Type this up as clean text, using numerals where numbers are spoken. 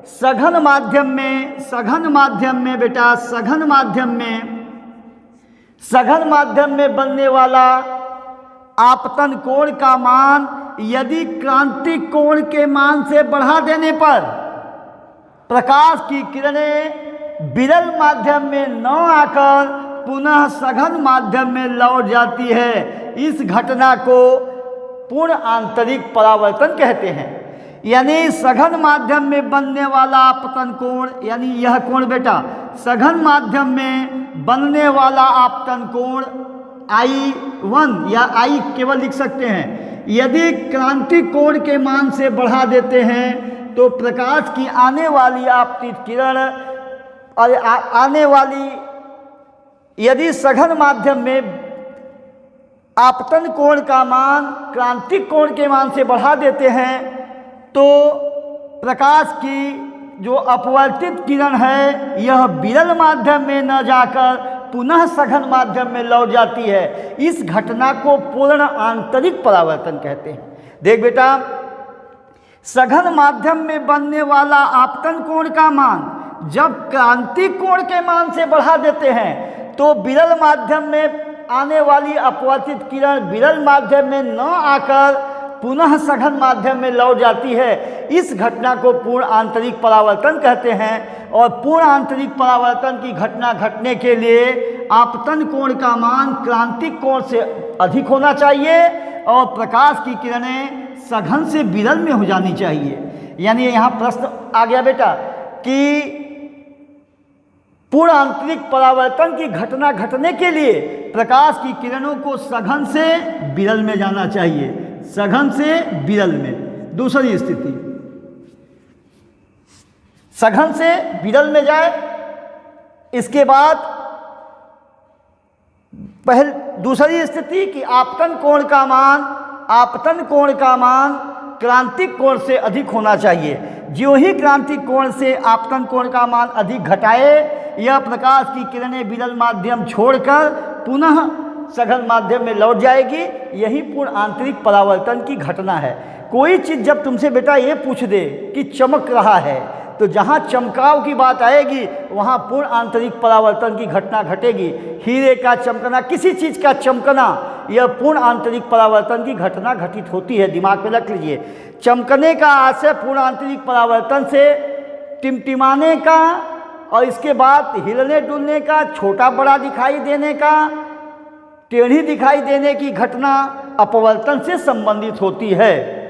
सघन माध्यम में बेटा सघन माध्यम में बनने वाला आपतन कोण का मान यदि क्रांतिक कोण के मान से बढ़ा देने पर प्रकाश की किरणें विरल माध्यम में न आकर पुनः सघन माध्यम में लौट जाती है। इस घटना को पूर्ण आंतरिक परावर्तन कहते हैं। यानी सघन माध्यम में बनने वाला आपतन कोण, यानी यह कोण बेटा सघन माध्यम में बनने वाला आपतन कोण I1 या I केवल लिख सकते हैं, यदि क्रांतिक कोण के मान से बढ़ा देते हैं तो प्रकाश की आने वाली आपतित किरण और आने वाली, यदि सघन माध्यम में आपतन कोण का मान क्रांतिक कोण के मान से बढ़ा देते हैं तो प्रकाश की जो अपवर्तित किरण है यह विरल माध्यम में न जाकर पुनः सघन माध्यम में लौट जाती है। इस घटना को पूर्ण आंतरिक परावर्तन कहते हैं। देख बेटा, सघन माध्यम में बनने वाला आपतन कोण का मान जब क्रांतिक कोण के मान से बढ़ा देते हैं तो विरल माध्यम में आने वाली अपवर्तित किरण विरल माध्यम में न आकर पुनः सघन माध्यम में लौट जाती है। इस घटना को पूर्ण आंतरिक परावर्तन कहते हैं। और पूर्ण आंतरिक परावर्तन की घटना घटने के लिए आपतन कोण का मान क्रांतिक कोण से अधिक होना चाहिए और प्रकाश की किरणें सघन से विरल में हो जानी चाहिए। यानी यहाँ प्रश्न आ गया बेटा कि पूर्ण आंतरिक परावर्तन की घटना घटने के लिए प्रकाश की किरणों को सघन से विरल में जाना चाहिए, सघन से विरल में। दूसरी स्थिति, सघन से विरल में जाए, इसके बाद दूसरी स्थिति कि आपतन कोण का मान क्रांतिक कोण से अधिक होना चाहिए। जो ही क्रांतिक कोण से आपतन कोण का मान अधिक घटाए, यह प्रकाश की किरणें विरल माध्यम छोड़कर पुनः सघन माध्यम में लौट जाएगी। यही पूर्ण आंतरिक परावर्तन की घटना है। कोई चीज़ जब तुमसे बेटा ये पूछ दे कि चमक रहा है तो जहाँ चमकाव की बात आएगी वहाँ पूर्ण आंतरिक परावर्तन की घटना घटेगी। हीरे का चमकना, किसी चीज़ का चमकना, यह पूर्ण आंतरिक परावर्तन की घटना घटित होती है। दिमाग में रख लीजिए, चमकने का आशय पूर्ण आंतरिक परावर्तन से टिमटिमाने का और इसके बाद हिलने डुलने का, छोटा बड़ा दिखाई देने का, टेढ़ी दिखाई देने की घटना अपवर्तन से संबंधित होती है।